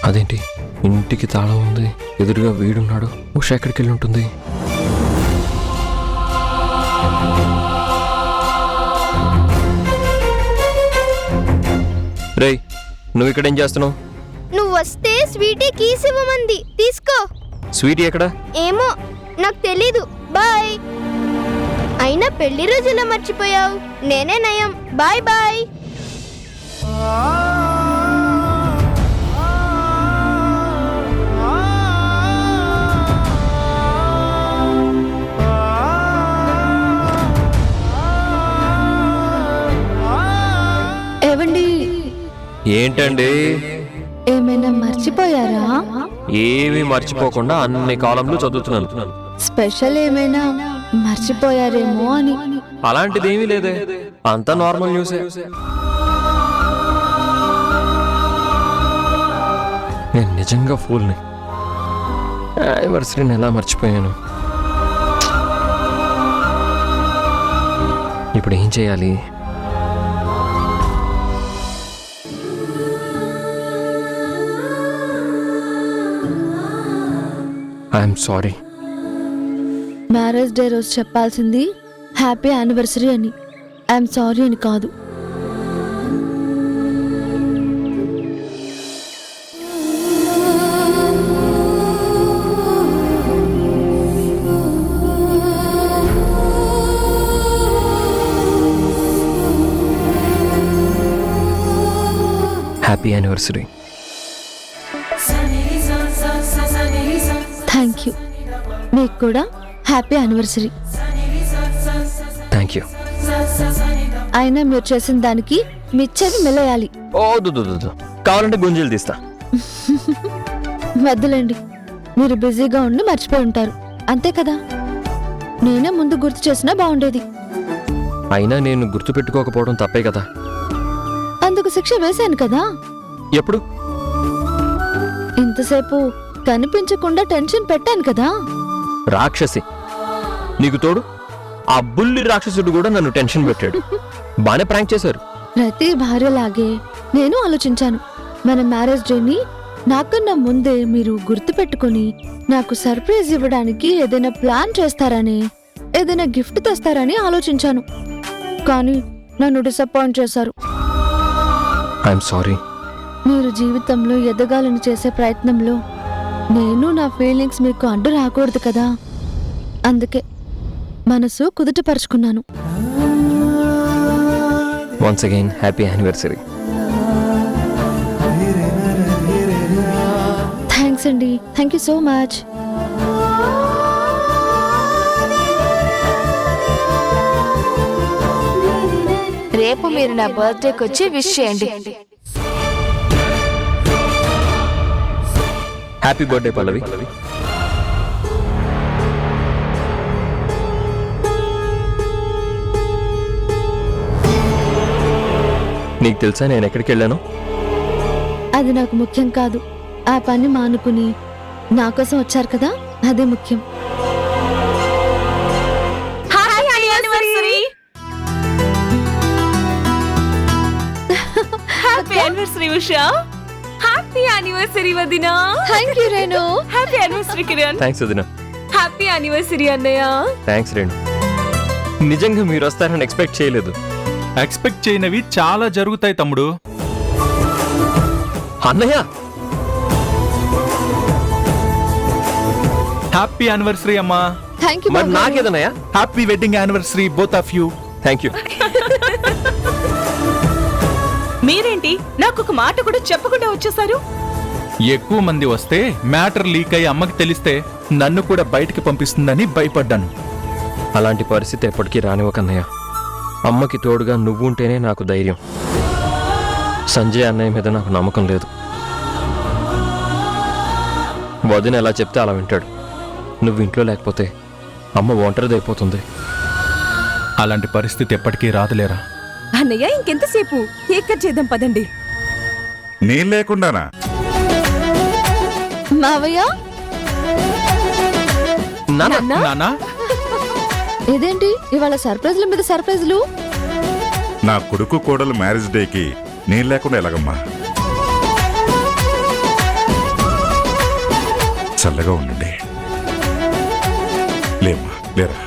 అదేంటి, ఇంటికి తాళం ఉంది, ఎదురుగా వీడున్నాడు. ఉష ఎక్కడికి వెళ్ళి ఉంటుంది? రేయ్, నువ్వు ఇక్కడేం చేస్తున్నావు? నువ్వు వస్తే స్వీటీ కీస్ ఇవ్వమంది, తీసుకో. స్వీటీ ఎక్కడ? ఏమో నాకు తెలీదు. బాయ్. అయినా పెళ్లి రోజు ఎలా మర్చిపోయావు? నేనే నయం. Bye bye. ఏవండి, ఏంటండి? ఏమైనా మర్చిపోయారా? ఏమీ మర్చిపోకుండా అన్ని కాలంలో చదువుతున్నాను. స్పెషల్ ఏమైనా మర్చిపోయారేమో అని. అలాంటిది ఏమీ లేదే, అంతా నార్మల్ న్యూసే. నేను నిజంగా ఫూల్ని. యానివర్సరీని ఎలా మర్చిపోయాను? ఇప్పుడు ఏం చేయాలి? I'm sorry. మ్యారేజ్ డే రోజు చెప్పాల్సింది హ్యాపీ యానివర్సరీ అని, ఐఎమ్ సారీ అని కాదు. Happy anniversary. Thank you. మీకు కూడా హ్యాపీ యానివర్సరీ. Thank you. అయినా మీరు చేసిన దానికి మిచ్చని మెలయాలి. ఓ కావాలంటే గుంజీలు తీస్తా. వద్దులేండి, మీరు బిజీగా ఉండి మర్చిపోయి ఉంటారు, అంతే కదా. నేనే ముందు గుర్తు చేసినా బాగుండేది. అయినా నేను గుర్తు పెట్టుకోకపోవడం తప్పే కదా. అందుకు శిక్ష వేశాను కదా. ఎప్పుడు? ఇంతసేపు కనిపించకుండా టెన్షన్ పెట్టాను కదా. రాక్షసి. నీకు తోడు ఆ బుల్లి రాక్షసుడు కూడా నన్ను టెన్షన్ పెట్టాడు. బానే ప్రాంక్ చేశారు. ప్రతి భార్యలాగే నేను ఆలోచించాను. మన మ్యారేజ్ డేని నాకన్నా ముందే మీరు గుర్తు పెట్టుకుని నాకు సర్ప్రైజ్ ఇవ్వడానికి ఏదైనా ప్లాన్ చేస్తారని, ఏదైనా గిఫ్ట్ తెస్తారని ఆలోచించాను. కానీ నన్ను డిసప్పాయింట్ చేశారు. I'm sorry. మీరు జీవితంలో ఎదగాలని చేసే ప్రయత్నంలో నేను నా ఫీలింగ్స్ మీకు అడ్డు రాకూడదు కదా. అందుకే మనసు కుదుటపరుచుకున్నాను. Once again happy anniversary. Thanks అండి. Thank you so much. రేపు మీరు నా బర్త్డేకి వచ్చి విష్ చేయండి. Happy birthday Pallavi. నీకు తెలుసా నేను ఎక్కడికి వెళ్ళాను? అది నాకు ముఖ్యం కాదు. ఆ పని మానుకుని నా కోసం వచ్చారు కదా, అదే ముఖ్యం. Happy anniversary. Happy anniversary Usha. Happy anniversary వదినా. Thank you Renu. Happy anniversary Kiran. Thanks వదినా. హ్యాపీ యానివర్సరీ అన్నయ్య. థ్యాంక్స్ రేణు. నిజంగా మీరు వస్తారని ఎక్స్పెక్ట్ చేయలేదు. ఎక్స్పెక్ట్ చేయనివి చాలా జరుగుతాయి తమ్ముడు. అన్నయ్య, హ్యాపీ యానివర్సరీ అమ్మా. Thank you. మరి నాకేదన్నయ్య? Happy wedding anniversary both of you. Thank you. మీరేంటి నాకు ఒక మాట కూడా చెప్పకుండా వచ్చేసారు? ఎక్కువ మంది వస్తే మ్యాటర్ లీక్ అయ్యి అమ్మకి తెలిస్తే నన్ను కూడా బయటికి పంపిస్తుందని భయపడ్డాను. అలాంటి పరిస్థితి ఎప్పటికీ రానివ్వకన్నయ్య. అమ్మకి తోడుగా నువ్వు ఉంటేనే నాకు ధైర్యం. సంజయ్ అన్నయ్య మీద నాకు నమ్మకం లేదు. వదిన ఎలా చెప్తే అలా వింటాడు. నువ్వు ఇంట్లో లేకపోతే అమ్మ ఒంటరిదైపోతుంది. అలాంటి పరిస్థితి ఎప్పటికీ రాదులేరా. అన్నయ్య, ఇంకెంతసేపు కేక్ కట్ చేద్దాం పదండి. నేను లేకుండానా? మావయ్య, నానా, ఇదేంటి ఇవాళ సర్ప్రైజ్ల మీద సర్ప్రైజ్లు? నా కొడుకు కోడలు మ్యారేజ్ డేకి నేను లేకుండా ఎలాగమ్మా? చల్లగా ఉండండి. లేమ్మా, లేరా.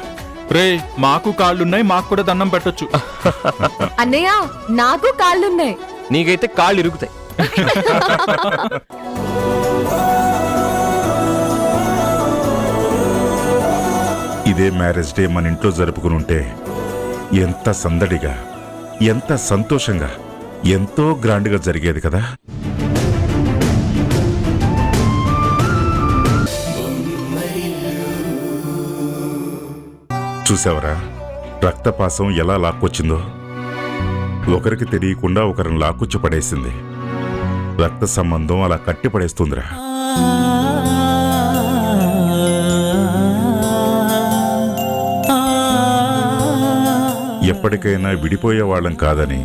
రే, మాకు కాళ్ళున్నాయి, మాకు కూడా దండం పెట్టొచ్చు. అన్నయ్య, నాకు కాళ్ళున్నాయి. నీకైతే కాళ్ళు ఇరుగుతాయి. ఇదే మ్యారేజ్ డే మన ఇంట్లో జరుపుకుని ఉంటే ఎంత సందడిగా, ఎంత సంతోషంగా, ఎంతో గ్రాండ్గా జరిగేది కదా. చూసావరా రక్తపాసం ఎలా లాక్కొచ్చిందో. ఒకరికి తెలియకుండా ఒకరిని లాక్కొచ్చి పడేసింది. రక్త సంబంధం అలా కట్టి పడేస్తుందిరా. ఎప్పటికైనా విడిపోయే వాళ్ళం కాదని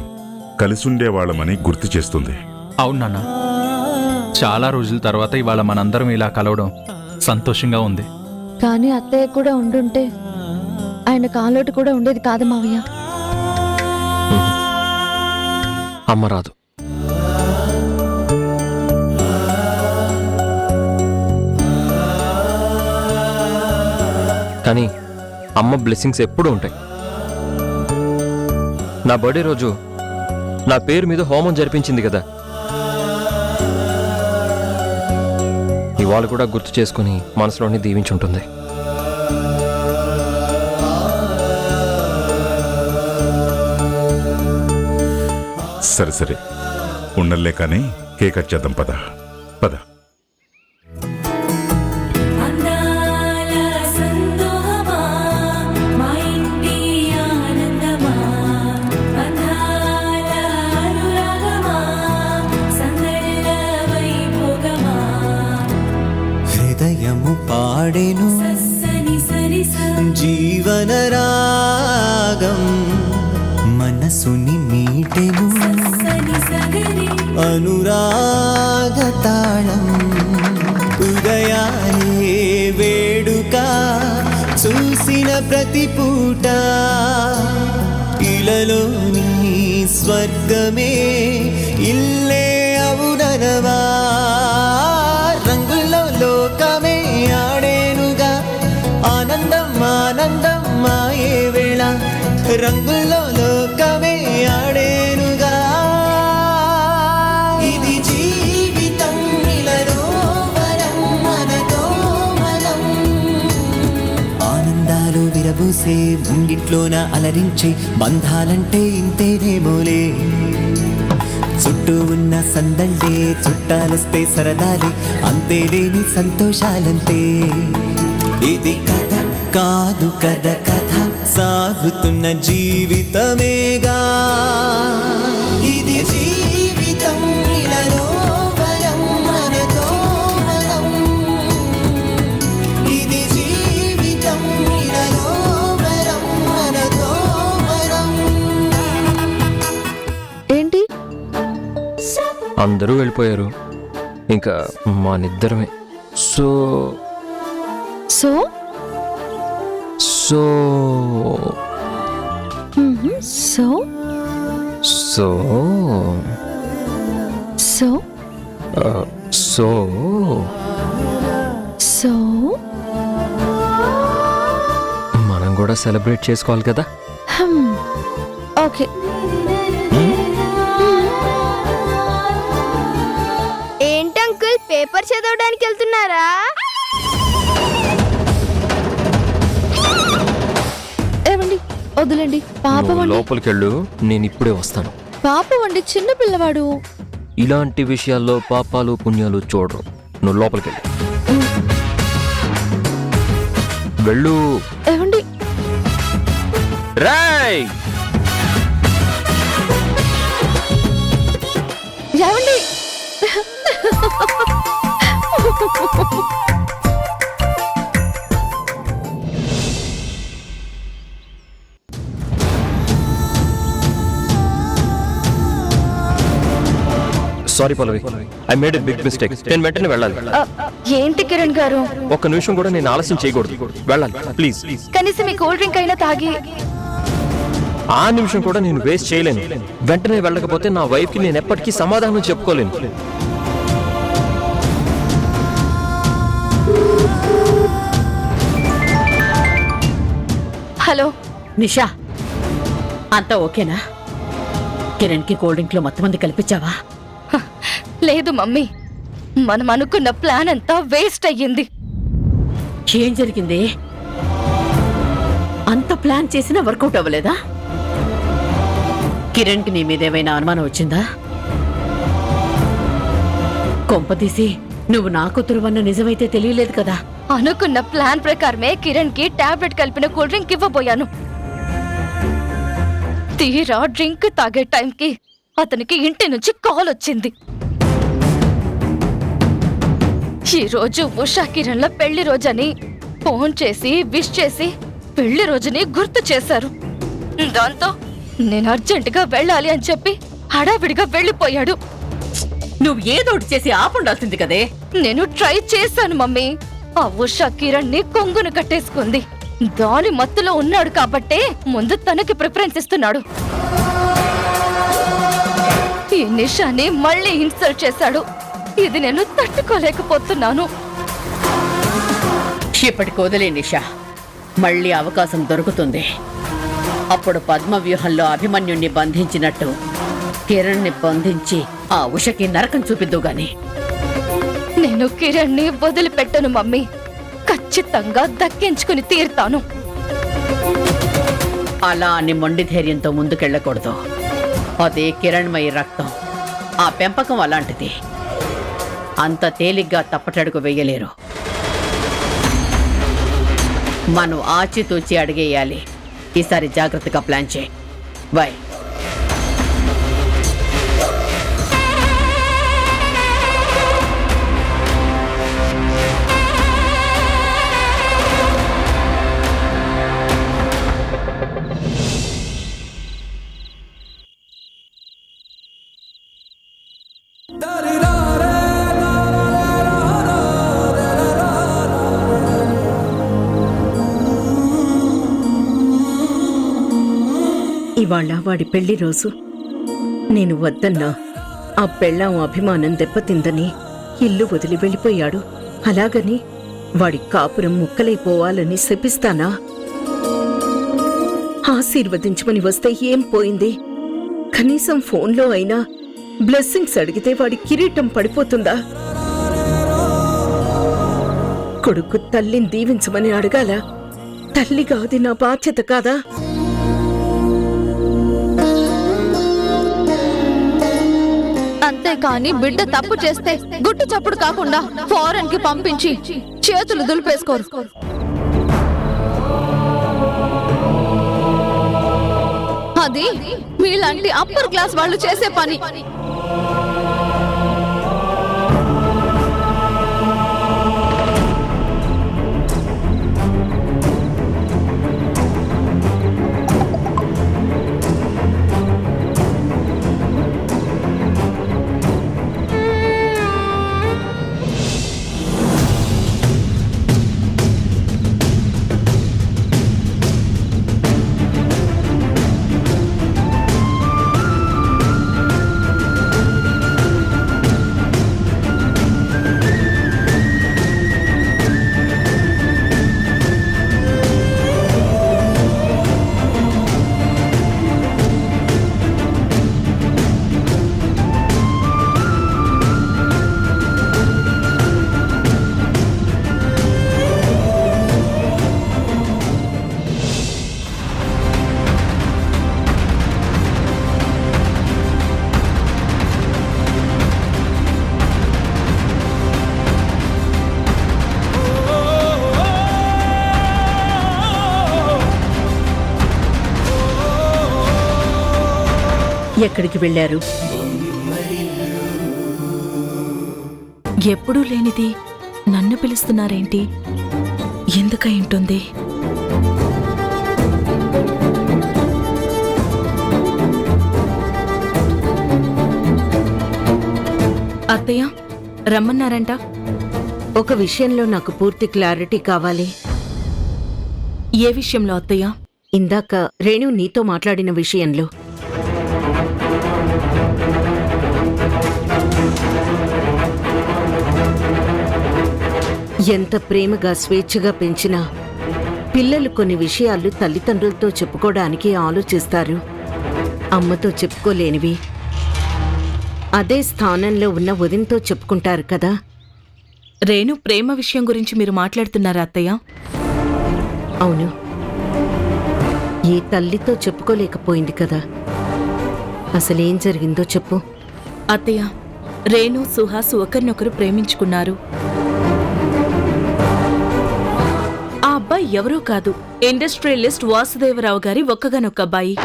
కలిసుండేవాళ్ళమని గుర్తు చేస్తుంది. అవును నాన్న, చాలా రోజుల తర్వాత ఇవాళ మనందరం ఇలా కలవడం సంతోషంగా ఉంది. కానీ అత్తయ్య కూడా ఉండుంటే ఆయన కాలోటు కూడా ఉండేది కాదు మావయ్య. అమ్మ రాదు. కానీ అమ్మ బ్లెస్సింగ్స్ ఎప్పుడూ ఉంటాయి. నా బర్త్డే రోజు నా పేరు మీద హోమం జరిపించింది కదా, ఇవాళ కూడా గుర్తు చేసుకుని మనసులోని దీవించుంటుంది. సరే సరే ఉండలే కానీ కేక్ కట్ చేద్దాం. పద పద. హృదయము పాడెను జీవన రాగం, మనసుని మీటెను అనురాగ తాళం. ఉదయాలే వేడుక చూసిన ప్రతి పూట, ఇలలోని స్వర్గమే ఇల్లే అవుననవా. రంగుల్లో లోకమే ఆడేనుగా, ఆనందం ఆనందం మాయే వేళ. రంగుల్లో లోకమే ఆడేనుగా, ఇది జీవితం ఇలలో వరం మనతో మనం. ఆనందాలు విరబూసే ముంగిట్లోన అలరించే బంధాలంటే ఇంతేనేమోలే. చుట్టూ ఉన్న సందండే చుట్టాలొస్తే సరదాలే, అంతేలేని సంతోషాలంతే. ఇది కథ కాదు కథ కథ, సాగుతున్న జీవితమేగా. ఇది జీవితం ఇలలో వరం మనతో మనం. ఇది జీవితం ఇలలో వరం మనతో మనం. ఏంటి అందరూ వెళ్ళిపోయారు, ఇంకా మానిద్దరమే. So so so so so so so so మనం కూడా సెలబ్రేట్ చేసుకోవాలి కదా. ఓకే. ఏంటి అంకుల్ పేపర్ చదవడానికి వెళ్తున్నారా? ఏమండి వద్దులేండి, పాపం అండి. లోపలికి వెళ్ళు, నేను ఇప్పుడే వస్తాను. పాపం అండి, చిన్న పిల్లవాడు. ఇలాంటి విషయాల్లో పాపాలు పుణ్యాలు చూడరు. నువ్వు లోపలికి వెళ్ళు. ఏమండి రాయ్ ఏమండి sorry Pallavi, I made a big mistake. నేను వెంటనే వెళ్ళాలి. ఏంటి కిరణ్ గారు, ఒక్క నిమిషం కూడా నేను ఆలస్యం చేయకూడదు. వెళ్ళాలి ప్లీజ్. కనీసం మీ కూల్ డ్రింక్ అయినా తాగి. ఆ నిమిషం కూడా నేను వేస్ట్ చేయలేను. వెంటనే వెళ్ళకపోతే నా వైఫ్కి నేను ఎప్పటికీ సమాధానం చెప్పుకోలేను. హలో నిషా, అంతా ఓకేనా? కిరణ్ కి కోల్డ్ డ్రింక్ లో మొత్తం మంది కల్పించావా? లేదు మమ్మీ, మనం అనుకున్న ప్లాన్ అంతా వేస్ట్ అయ్యింది. ఏం జరిగింది? అంత ప్లాన్ చేసినా వర్కౌట్ అవ్వలేదా? కిరణ్ కి నీ మీద ఏమైనా అనుమానం వచ్చిందా? కొంపతీసి నువ్వు నా కూతురువన్న నిజమైతే తెలియలేదు కదా? అనుకున్న ప్లాన్ ప్రకారమే కిరణ్ కి టాబ్లెట్ కలిపిన కూల్ డ్రింక్ ఇవ్వబోయాను. తీరా డ్రింక్ తాగే టైంకి అతనికి ఇంటి నుంచి కాల్ వచ్చింది. ఈ రోజు ఉషా కిరణ్ల పెళ్లి రోజని ఫోన్ చేసి విష్ చేసి పెళ్లి రోజుని గుర్తు చేశారు. దాంతో నేను అర్జెంటుగా వెళ్ళాలి అని చెప్పి హడావిడిగా వెళ్ళిపోయాడు. నువ్వు ఏదోటి చేసి ఆపుండాల్సింది కదే. నేను ట్రై చేశాను మమ్మీ. ఆ ఉషా కిరణ్ ని కొంగును కట్టేసుకుంది. దాని మత్తులో ఉన్నాడు కాబట్టే ముందు తనకి ప్రిఫరెన్స్ ఇస్తున్నాడు. ఈ నిషాని మళ్ళీ ఇన్సల్ట్ చేశాడు. ఇది నేను తట్టుకోలేకపోతున్నాను. ఇప్పటికి వదిలే నిషా, మళ్ళీ అవకాశం దొరుకుతుంది. అప్పుడు పద్మ వ్యూహంలో అభిమన్యుణ్ణి బంధించినట్టు కిరణ్ ని బంధించి ఆ ఉషకి నరకం చూపిద్దు గాని. నేను కిరణ్ ని వదిలిపెట్టను మమ్మీ. ఖచ్చితంగా దక్కించుకుని తీరుతాను. అలా అని మొండి ధైర్యంతో ముందుకెళ్ళకూడదు. అదే కిరణ్మయి రక్తం. ఆ పెంపకం అలాంటిది. అంత తేలిగ్గా తప్పటడుగు వెయ్యలేరు. మనం ఆచితూచి అడిగేయాలి. ఈసారి జాగ్రత్తగా ప్లాన్ చేయి. బై. ఇవాళ వాడి పెళ్లి రోజు. నేను వద్దన్నా ఆ పెళ్ళాం అభిమానం దెబ్బతిందని ఇల్లు వదిలి వెళ్ళిపోయాడు. అలాగని వాడి కాపురం ముక్కలైపోవాలని శపిస్తానా? ఆశీర్వదించమని వస్తే ఏం పోయింది? కనీసం ఫోన్లో అయినా బ్లెస్సింగ్స్ అడిగితే వాడి కిరీటం పడిపోతుందా? కొడుకు తల్లిని దీవించమని అడగాల? తల్లిగా అది నా బాధ్యత కాదా? అంతేకాని బిడ్డ తప్పు చేస్తే గుట్టు చప్పుడు కాకుండా ఫారెన్ కి పంపించి చేతులు దులిపేసుకోరు. అది మీలాంటి అప్పర్ క్లాస్ వాళ్ళు చేసే పని. ఎక్కడికి వెళ్ళారు? ఎప్పుడూ లేనిది నన్ను పిలుస్తున్నారేంటి? ఎందుకై ఉంటుంది? అత్తయ్య రమ్మన్నారంట. ఒక విషయంలో నాకు పూర్తి క్లారిటీ కావాలి. ఏ విషయంలో అత్తయ్య? ఇందాక రేణు నీతో మాట్లాడిన విషయంలో. ఎంత ప్రేమగా స్వేచ్ఛగా పెంచినా పిల్లలు కొన్ని విషయాలు తల్లిదండ్రులతో చెప్పుకోవడానికి ఆలోచిస్తారు. అమ్మతో చెప్పుకోలేనివి అదే స్థానంలో ఉన్న వదినతో చెప్పుకుంటారు కదా. రేణు ప్రేమ విషయం గురించి మీరు మాట్లాడుతున్నారా అత్తయ్య? అవును, ఏ తల్లితో చెప్పుకోలేకపోయింది కదా. అసలేం జరిగిందో చెప్పు. అత్తయ్య, రేణు సుహాస్ ఒకరినొకరు ప్రేమించుకున్నారు. ఆ అబ్బాయి ఎవరో కాదు, ఇండస్ట్రియలిస్ట్ వాసుదేవరావు గారి ఒక్కగానొక్క అబ్బాయి.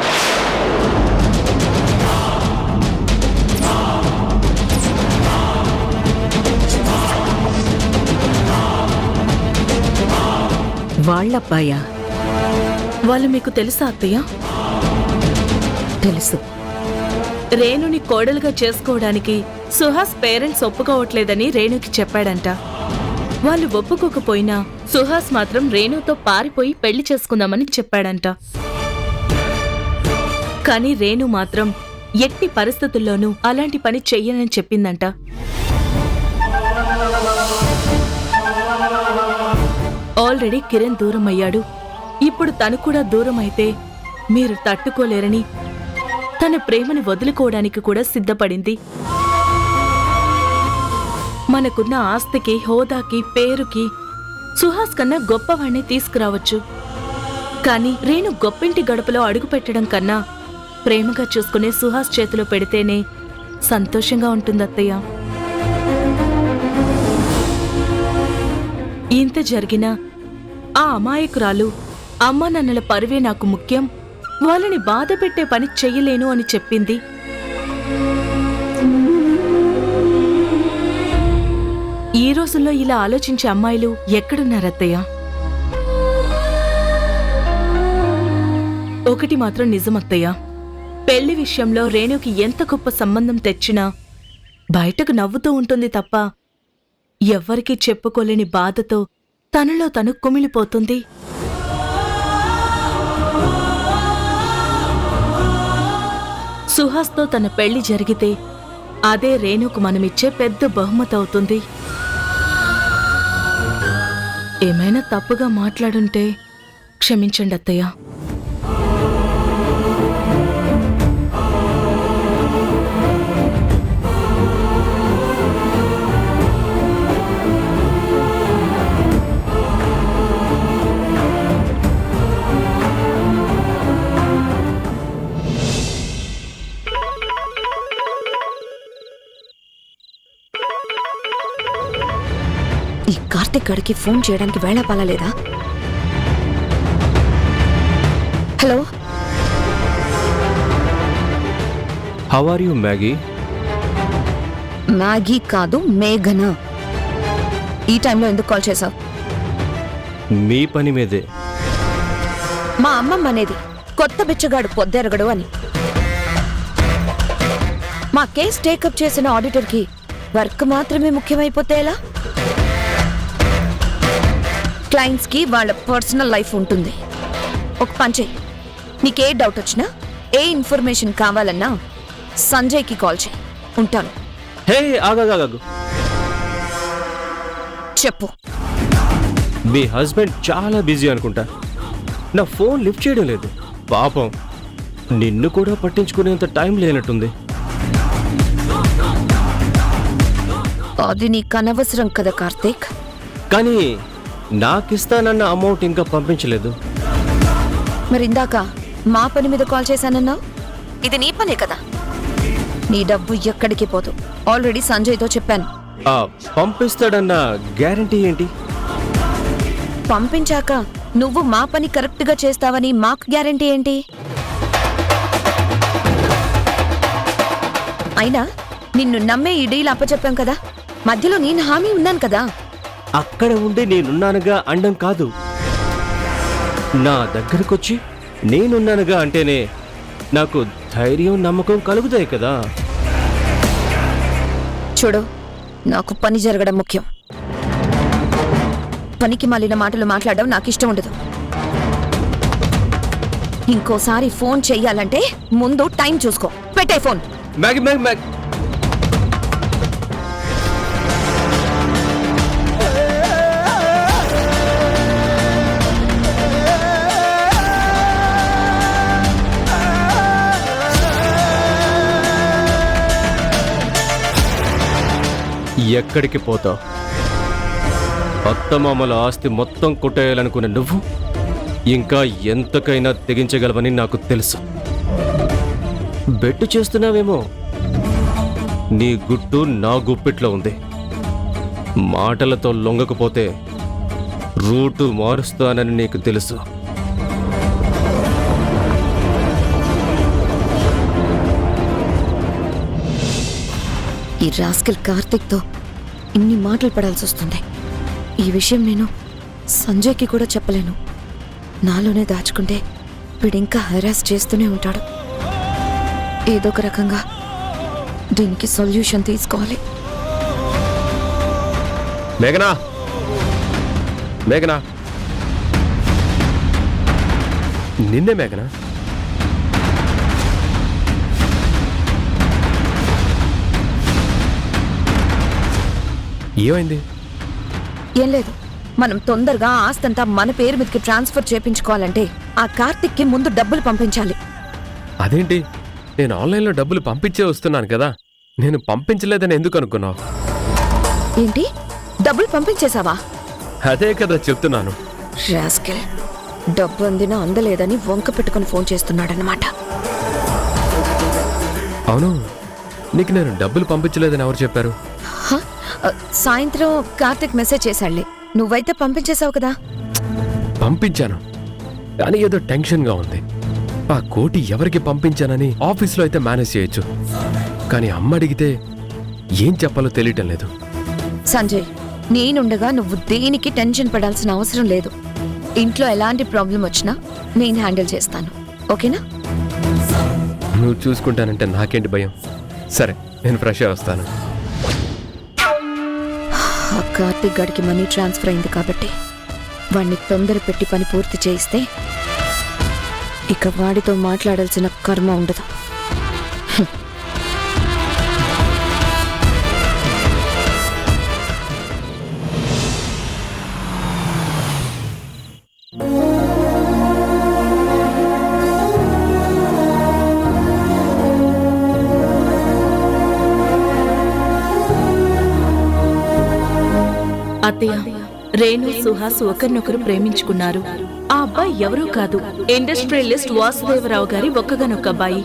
వాళ్ళబ్బాయా? వాళ్ళు మీకు తెలుసా అత్తయ్య? తెలుసు. రేణుని కోడలుగా చేసుకోవడానికి సుహాస్ పేరెంట్స్ ఒప్పుకోవట్లేదని రేణుకి చెప్పాడంట. వాళ్ళు ఒప్పుకోకపోయినా సుహాస్ మాత్రం రేణుతో పారిపోయి పెళ్లి చేసుకుందామని చెప్పాడంట. కానీ రేణు మాత్రం ఎట్టి పరిస్థితుల్లోనూ అలాంటి పని చెయ్యనని చెప్పిందంట. ఆల్రెడీ కిరణ్ దూరం అయ్యాడు, ఇప్పుడు తను కూడా దూరం అయితే మీరు తట్టుకోలేరని తన ప్రేమని వదులుకోవడానికి కూడా సిద్ధపడింది. మనకున్న ఆస్తికి, హోదాకి, పేరుకి సుహాస్ కన్నా గొప్పవాణ్ణి తీసుకురావచ్చు. కానీ రేణు గొప్పింటి గడపలో అడుగుపెట్టడం కన్నా ప్రేమగా చూసుకునే సుహాస్ చేతిలో పెడితేనే సంతోషంగా ఉంటుందత్తయ్య. ఇంత జరిగినా ఆ అమాయకురాలు అమ్మా నాన్నల పరువే నాకు ముఖ్యం, వాళ్ళని బాధ పెట్టే పని చెయ్యలేను అని చెప్పింది. ఈ రోజుల్లో ఇలా ఆలోచించే అమ్మాయిలు ఎక్కడున్నారత్తయ్య? ఒకటి మాత్రం నిజమత్తయ్య, పెళ్లి విషయంలో రేణుకి ఎంత గొప్ప సంబంధం తెచ్చినా బయటకు నవ్వుతూ ఉంటుంది తప్ప ఎవ్వరికీ చెప్పుకోలేని బాధతో తనలో తను కుమిలిపోతుంది. సుహాస్తో తన పెళ్లి జరిగితే అదే రేణుకు మనమిచ్చే పెద్ద బహుమతి అవుతుంది. ఏమైనా తప్పుగా మాట్లాడుంటే క్షమించండి అత్తయ్య. ఈ కార్తిక్ గడికి ఫోన్ చేయడానికి వేళ పాలలేదా? Hello, how are you Maggie? Maggie కాదు, మేఘనా. ఈ టైంలో ఎందుకు కాల్ చేశావు? మీ పని మీదే. మా అమ్మమ్మ అనేది కొత్త బిచ్చగాడు పొద్దెరగడు అని. మా కేస్ టేకప్ చేసిన ఆడిటర్కి వర్క్ మాత్రమే ముఖ్యమైపోతే ఎలా? క్లయింట్స్కి వాళ్ళ పర్సనల్ లైఫ్ ఉంటుంది. ఒక పని చెయ్యి, నీకే డౌట్ వచ్చినా, ఏ ఇన్ఫర్మేషన్ కావాలన్నా సంజయ్కి కాల్ చేయి. ఉంటాను. హే ఆగాగాగు, చెప్పు. మీ హస్బెండ్ చాలా బిజీ అనుకుంటా, నా ఫోన్ లిఫ్ట్ చేయడం లేదు. పాపం, నిన్ను కూడా పట్టించుకునేంత టైం లేనట్టుంది. అది నీకు అనవసరం కదా కార్తీక్. కానీ నాకిస్తానన్న అమౌంట్ ఇంకా పంపించలేదు. మరి ఇందాక మా పని మీద కాల్ చేశానన్నావు, ఇది నీ పనే కదా. నీ డబ్బు ఎక్కడికి పోదు. ఆల్రెడీ సంజయ్తో చెప్పాను. పంపిస్తాడన్న గ్యారంటీ ఏంటి? పంపించాక నువ్వు మా పని కరెక్ట్గా చేస్తావని మాకు గ్యారంటీ ఏంటి? అయినా నిన్ను నమ్మే ఈ డీల్ అప్పచెప్పాం కదా, మధ్యలో నేను హామీ ఉన్నాను కదా. అక్కడ ఉండి నేనున్నానుగా అండం కాదు, నా దగ్గరకొచ్చి నేనున్నానుగా అంటేనే నాకు ధైర్యం, నమ్మకం కలుగుతాయి కదా. చూడు, నాకు పని జరగడం ముఖ్యం. పనికి మాలిన మాటలు మాట్లాడడం నాకు ఇష్టం ఉండదు. ఇంకోసారి ఫోన్ చెయ్యాలంటే ముందు టైం చూసుకో. పెట్టే ఫోన్. మ్యాగీ మ్యాగీ మ్యాగీ ఎక్కడికి పోతావు? అత్తమామల ఆస్తి మొత్తం కొట్టేయాలనుకున్న నువ్వు ఇంకా ఎంతకైనా తెగించగలవని నాకు తెలుసు. బెట్టు చేస్తున్నావేమో. నీ గుట్టు నా గుప్పిట్లో ఉంది. మాటలతో లొంగకపోతే రూటు మారుస్తానని నీకు తెలుసు. ఈ రాస్కెల్ కార్తిక్తో ఇన్ని మాటలు పడాల్సి వస్తుంది. ఈ విషయం నేను సంజయ్కి కూడా చెప్పలేను. నాలోనే దాచుకుంటే వీడింకా హెరాస్ చేస్తూనే ఉంటాడు. ఏదో ఒక రకంగా దీనికి సొల్యూషన్ తీసుకోవాలి. మేఘనా, మేఘనా, నిన్నే మేఘనా. ఏమైంది? ఏం లేదు, మనం తొందరగా ఆస్తంతా మన పేరు మీదకి ట్రాన్స్ఫర్ చేపించుకోవాలంటే ఆ కార్తిక్కి ముందు డబ్బులు పంపించాలి. అదేంటి, నేను ఆన్లైన్లో డబ్బులు పంపించే వస్తున్నాను కదా. నేను పంపించలేదని ఎందుకు అనుకున్నావు? ఏంటి, డబ్బులు పంపించేశావా? అదే కదా చెప్తున్నాను. రాస్కెల్ డబ్బు అందినా అందలేదని వంక పెట్టుకుని ఫోన్ చేస్తున్నాడనమాట. అవును, నీకు నేను డబ్బులు పంపించలేదని ఎవరు చెప్పారు? సాయంత్రం కార్తిక్ మెసేజ్ చేశాడులే. నువ్వైతే పంపించేశావు కదా. పంపించాను, కానీ ఏదో టెన్షన్గా ఉంది. ఆ కోటి ఎవరికి పంపించానని ఆఫీస్లో అయితే మేనేజ్ చేయొచ్చు, కానీ అమ్మ అడిగితే ఏం చెప్పాలో తెలియటం లేదు. సంజయ్, నేనుండగా నువ్వు దేనికి టెన్షన్ పడాల్సిన అవసరం లేదు. ఇంట్లో ఎలాంటి ప్రాబ్లం వచ్చినా నేను హ్యాండిల్ చేస్తాను, ఓకేనా? నువ్వు చూసుకుంటానంటే నాకేంటి భయం. సరే, నేను ఫ్రెష్ వస్తాను. ఆ కార్తిక్ గడికి మనీ ట్రాన్స్ఫర్ అయింది కాబట్టి వాడిని తొందర పెట్టి పని పూర్తి చేయిస్తే ఇక వాడితో మాట్లాడాల్సిన కర్మ ఉండదు. అత్తయ్య, రేణు సుహాస్ ఒకరినొకరు ప్రేమించుకున్నారు. ఆ అబ్బాయి ఎవరూ కాదు, ఇండస్ట్రియలిస్ట్ వాసుదేవరావు గారి ఒక్కగానొక్క అబ్బాయి.